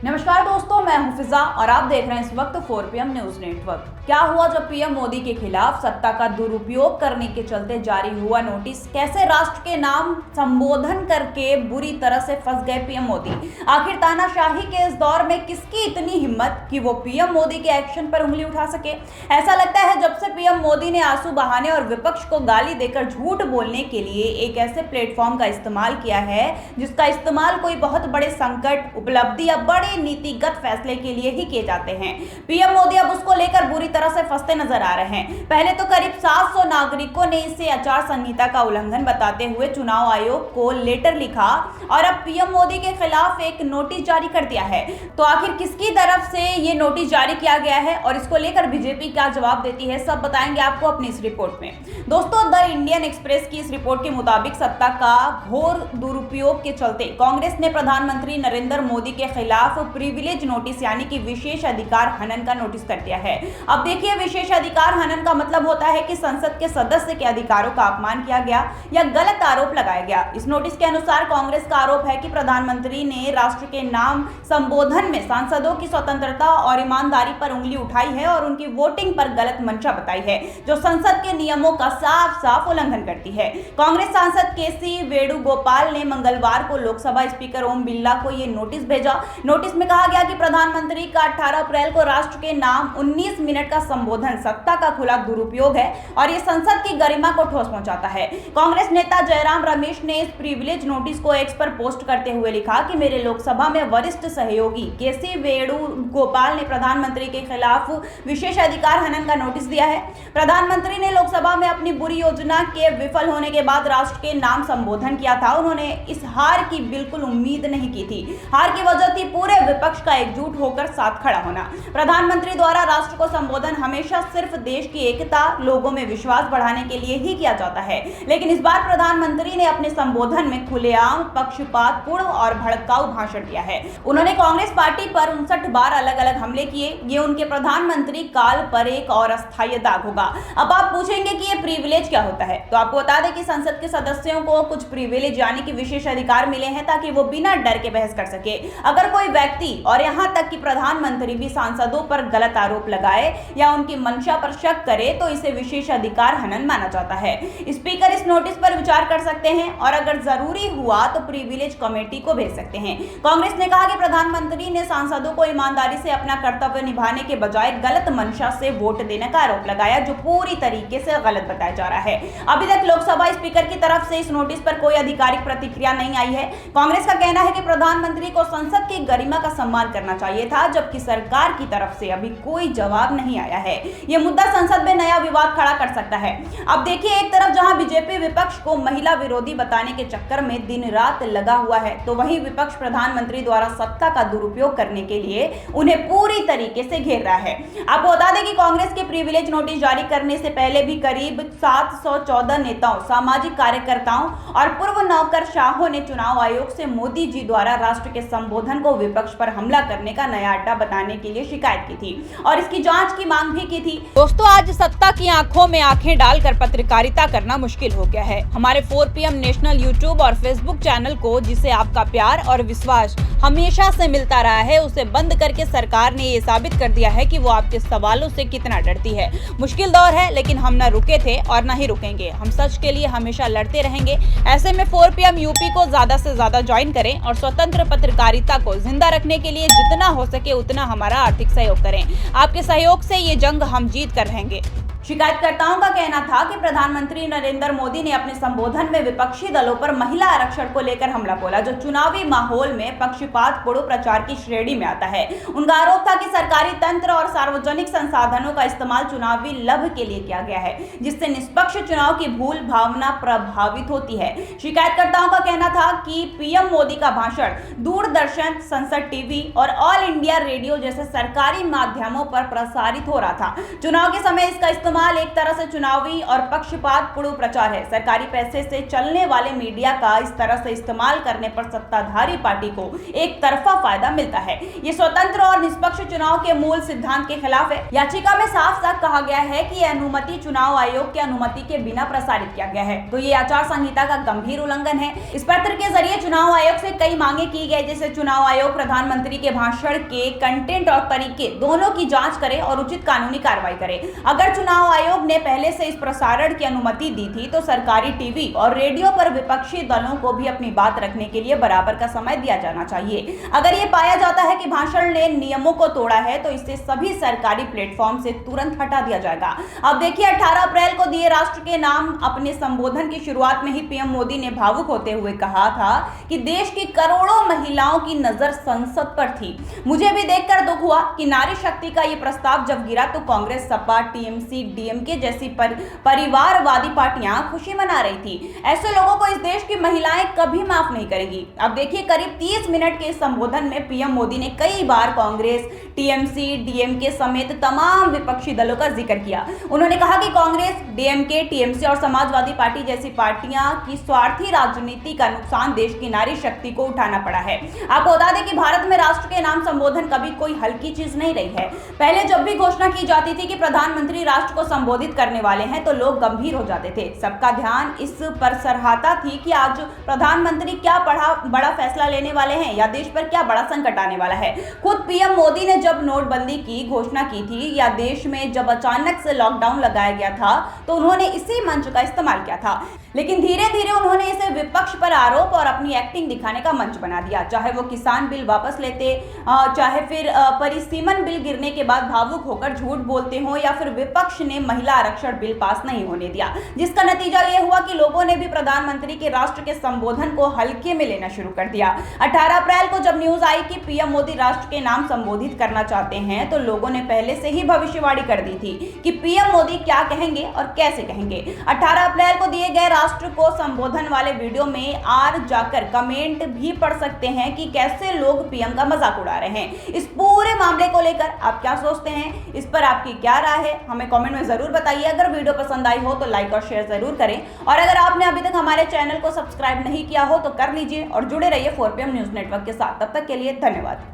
नमस्कार दोस्तों, मैं हूं फिजा और आप देख रहे हैं इस वक्त 4 PM न्यूज नेटवर्क। क्या हुआ जब पीएम मोदी के खिलाफ सत्ता का दुरुपयोग करने के चलते जारी हुआ नोटिस, कैसे राष्ट्र के नाम संबोधन करके बुरी तरह से फंस गए पीएम मोदी। आखिर तानाशाही के इस दौर में किसकी इतनी हिम्मत कि वो पीएम मोदी के एक्शन पर उंगली उठा सके। ऐसा लगता है जब से पीएम मोदी ने आंसू बहाने और विपक्ष को गाली देकर झूठ बोलने के लिए एक ऐसे प्लेटफॉर्म का इस्तेमाल किया है जिसका इस्तेमाल कोई बहुत बड़े संकट, उपलब्धि या बड़े नीतिगत फैसले के लिए ही किए जाते हैं। पीएम मोदी अब उसको लेकर बुरी तरह से फंसते नजर आ रहे हैं। पहले तो करीब 700 नागरिकों ने इसे आचार संहिता का उल्लंघन बताते हुए चुनाव आयोग को लेटर लिखा और अब पीएम मोदी के खिलाफ एक नोटिस जारी कर दिया है। तो आखिर किसकी तरफ से ये नोटिस जारी किया गया है और इसको लेकर बीजेपी क्या जवाब देती है, सब बताएंगे आपको अपनी इस रिपोर्ट में। दोस्तों, द इंडियन एक्सप्रेस की इस रिपोर्ट के मुताबिक सत्ता का घोर दुरुपयोग के चलते कांग्रेस ने प्रधानमंत्री नरेंद्र मोदी के खिलाफ प्रिविलेज नोटिस यानी कि विशेष अधिकार हनन का नोटिस कर दिया है। अब देखिए, विशेष अधिकार हनन का मतलब होता है कि संसद के सदस्य के अधिकारों का अपमान किया गया या गलत आरोप लगाया गया। इस नोटिस के अनुसार कांग्रेस का आरोप है कि प्रधानमंत्री ने राष्ट्र के नाम संबोधन में सांसदों की स्वतंत्रता और ईमानदारी पर उंगली उठाई है और उनकी वोटिंग पर गलत मंशा बताई है, जो संसद के नियमों का साफ साफ उल्लंघन करती है। कांग्रेस सांसद केसी वेणुगोपाल ने मंगलवार को लोकसभा स्पीकर ओम बिरला को यह नोटिस भेजा। नोटिस में कहा गया कि प्रधानमंत्री का 18 अप्रैल को राष्ट्र के नाम 19 मिनट का संबोधन सत्ता का खुला दुरुपयोग है और ये संसद की गरिमा को ठोस पहुंचाता है। कांग्रेस नेता जयराम रमेश ने इस प्रिविलेज नोटिस को एक्स पर पोस्ट करते हुए लिखा कि मेरे लोकसभा में वरिष्ठ सहयोगी केसी वेणुगोपाल ने प्रधानमंत्री के खिलाफ विशेष अधिकार हनन का नोटिस दिया है। प्रधानमंत्री ने लोकसभा में अपनी बुरी योजना के विफल होने के बाद राष्ट्र के नाम संबोधन किया था। उन्होंने इस हार की बिल्कुल उम्मीद नहीं की थी। हार की वजह थी पूरे विपक्ष का एकजुट होकर साथ खड़ा होना। प्रधानमंत्री द्वारा राष्ट्र को संबोधन हमेशा सिर्फ देश की एकता, लोगों में विश्वास बढ़ाने के लिए ही किया जाता है, लेकिन इस बार प्रधानमंत्री ने अपने संबोधन में खुलेआम पक्षपातपूर्ण और भड़काऊ भाषण दिया है। उन्होंने कांग्रेस पार्टी पर 59 बार अलग अलग हमले किए। ये उनके प्रधानमंत्री काल पर एक और अस्थायी दाग होगा। अब आप पूछेंगे कि ये प्रिविलेज क्या होता है, तो आपको बता दें कि संसद के सदस्यों को कुछ प्रिविलेज यानी कि विशेष अधिकार मिले हैं ताकि वो बिना डर के बहस कर सके। अगर कोई व्यक्ति और यहां तक कि प्रधानमंत्री भी सांसदों पर गलत आरोप लगाए या उनकी मंशा पर शक करे तो इसे विशेष अधिकार हनन माना जाता है। स्पीकर इस नोटिस पर विचार कर सकते हैं और अगर जरूरी हुआ तो प्रिविलेज कमेटी को भेज सकते हैं। कांग्रेस ने कहा कि प्रधानमंत्री ने सांसदों को ईमानदारी से अपना कर्तव्य निभाने के बजाय गलत मंशा से वोट देने का आरोप लगाया, जो पूरी तरीके से गलत बताया जा रहा है। अभी तक लोकसभा स्पीकर की तरफ से इस नोटिस पर कोई आधिकारिक प्रतिक्रिया नहीं आई है। कांग्रेस का कहना है कि प्रधानमंत्री को संसद की गरिमा का सम्मान करना चाहिए था, जबकि सरकार की तरफ से अभी कोई जवाब नहीं आया है। यह मुद्दा संसद में नया विवाद खड़ा कर सकता है। अब देखिए, एक तरफ जहां बीजेपी विपक्ष को महिला विरोधी बताने के चक्कर में दिन रात लगा हुआ है, तो वहीं विपक्ष प्रधानमंत्री द्वारा सत्ता का दुरुपयोग करने के लिए उन्हें पूरी तरीके से घेर रहा है। आपको बता दें कि कांग्रेस के प्रिविलेज नोटिस जारी करने से पहले भी करीब 714 नेताओं, सामाजिक कार्यकर्ताओं और पूर्व नौकरशाहों ने चुनाव आयोग से मोदी जी द्वारा राष्ट्र के संबोधन को विपक्ष पर हमला करने का नया अड्डा बताने के लिए शिकायत की थी और इसकी जांच की मांग भी की थी। दोस्तों, आज सत्ता की आंखों में आंखें डालकर पत्रकारिता करना मुश्किल हो गया है। हमारे 4 PM नेशनल यूट्यूब और फेसबुक चैनल को, जिसे आपका प्यार और विश्वास हमेशा से मिलता रहा है, उसे बंद करके सरकार ने ये साबित कर दिया है कि वो आपके सवालों से कितना डरती है। मुश्किल दौर है, लेकिन हम न रुके थे और न ही रुकेंगे। हम सच के लिए हमेशा लड़ते रहेंगे। ऐसे में 4 PM यूपी को ज्यादा से ज्यादा ज्वाइन करें और स्वतंत्र पत्रकारिता को जिंदा रखने के लिए जितना हो सके उतना हमारा आर्थिक सहयोग करें। आपके सहयोग से ये जंग हम जीत कर रहेंगे। शिकायतकर्ताओं का कहना था कि प्रधानमंत्री नरेंद्र मोदी ने अपने संबोधन में विपक्षी दलों पर महिला आरक्षण को लेकर हमला बोला, जो चुनावी माहौल में पक्षपातपूर्ण प्रचार की श्रेणी में आता है। उनका आरोप था कि सरकारी तंत्र और सार्वजनिक संसाधनों का इस्तेमाल चुनावी लाभ के लिए किया गया है, जिससे निष्पक्ष चुनाव की भूल भावना प्रभावित होती है। शिकायतकर्ताओं का कहना था कि पीएम मोदी का भाषण दूरदर्शन, संसद टीवी और ऑल इंडिया रेडियो जैसे सरकारी माध्यमों पर प्रसारित हो रहा था। चुनाव के समय इसका इस्तेमाल एक तरह से चुनावी और पक्षपातपूर्ण प्रचार है। सरकारी पैसे से चलने वाले मीडिया का इस तरह से इस्तेमाल करने पर सत्ताधारी पार्टी को एक तरफा फायदा मिलता है। ये स्वतंत्र और निष्पक्ष चुनाव के मूल सिद्धांत के खिलाफ है। याचिका में साफ साफ कहा गया है कि यह अनुमति चुनाव आयोग की अनुमति के बिना प्रसारित किया गया है, तो ये आचार संहिता का गंभीर उल्लंघन है। इस पत्र के जरिए चुनाव आयोग से कई मांगे की गई, जैसे चुनाव आयोग प्रधानमंत्री के भाषण के कंटेंट और तरीके दोनों की जांच करे और उचित कानूनी कार्रवाई करे। अगर चुनाव आयोग ने पहले से इस प्रसारण की अनुमति दी थी तो सरकारी टीवी और रेडियो पर विपक्षी दलों को भी अपनी बात रखने के लिए बराबर का समय दिया जाना चाहिए। अगर ये पाया जाता है कि भाषण ने नियमों को तोड़ा है तो इसे सभी सरकारी प्लेटफॉर्म से तुरंत हटा दिया जाएगा। अब देखिए, 18 अप्रैल को दिए राष्ट्र के नाम अपने संबोधन की शुरुआत में ही पीएम मोदी ने भावुक होते हुए कहा था कि देश की करोड़ों महिलाओं की नजर संसद पर थी। मुझे भी देखकर दुख हुआ कि नारी शक्ति का ये प्रस्ताव जब गिरा तो कांग्रेस, सपा, टीएमसी, डीएमके जैसी परिवारवादी पार्टियां खुशी मना रही थी। ऐसे लोगों को इस देश की महिलाएं कभी माफ नहीं करेगी। अब देखिए, करीब 30 मिनट के संबोधन में पीएम मोदी ने कई बार कांग्रेस, टीएमसी, डीएमके समेत तमाम विपक्षी दलों का जिक्र किया। उन्होंने कहा कि कांग्रेस, डीएमके, टीएमसी और समाजवादी पार्टी जैसी पार्टियां की स्वार्थी राजनीति का नुकसान देश की नारी शक्ति को उठाना पड़ा है। आपको बता दें कि भारत में राष्ट्र के नाम संबोधन कभी कोई हल्की चीज नहीं रही है। पहले जब भी घोषणा की जाती थी कि प्रधानमंत्री राष्ट्र को संबोधित करने वाले हैं तो लोग गंभीर हो जाते थे। सबका ध्यान इस पर सरहाता थी कि आज प्रधानमंत्री क्या बड़ा फैसला लेने वाले हैं या देश पर क्या बड़ा संकट आने वाला है। खुद पीएम मोदी ने जब नोटबंदी की घोषणा की थी या देश में जब अचानक से लॉकडाउन लगाया गया था तो उन्होंने इसी मंच का इस्तेमाल किया था, लेकिन धीरे धीरे उन्होंने इसे विपक्ष पर आरोप और अपनी एक्टिंग दिखाने का मंच बना दिया। चाहे वो किसान बिल वापस लेते, चाहे फिर परिसीमन बिल गिरने के बाद भावुक होकर झूठ बोलते हो, या फिर विपक्ष ने महिला आरक्षण बिल पास नहीं होने दिया, जिसका नतीजा ये हुआ कि लोगों ने भी प्रधानमंत्री के राष्ट्र के संबोधन को हल्के में लेना शुरू कर दिया। 18 अप्रैल को जब न्यूज आई कि पीएम मोदी राष्ट्र के नाम संबोधित करना चाहते हैं तो लोगों ने पहले से ही भविष्यवाणी कर दी थी कि पीएम मोदी क्या कहेंगे और कैसे कहेंगे। 18 अप्रैल को दिए गए राष्ट्र को संबोधन वाले वीडियो में आर जाकर कमेंट भी पढ़ सकते हैं कि कैसे लोग पीएम का मजाक उड़ा रहे हैं। इस पूरे मामले को लेकर आप क्या सोचते हैं, इस पर आपकी क्या राय है, हमें कमेंट में जरूर बताइए। अगर वीडियो पसंद आई हो तो लाइक और शेयर जरूर करें, और अगर आपने अभी तक हमारे चैनल को सब्सक्राइब नहीं किया हो तो कर लीजिए और जुड़े रहिए 4PM न्यूज नेटवर्क के साथ। तब तक के लिए धन्यवाद।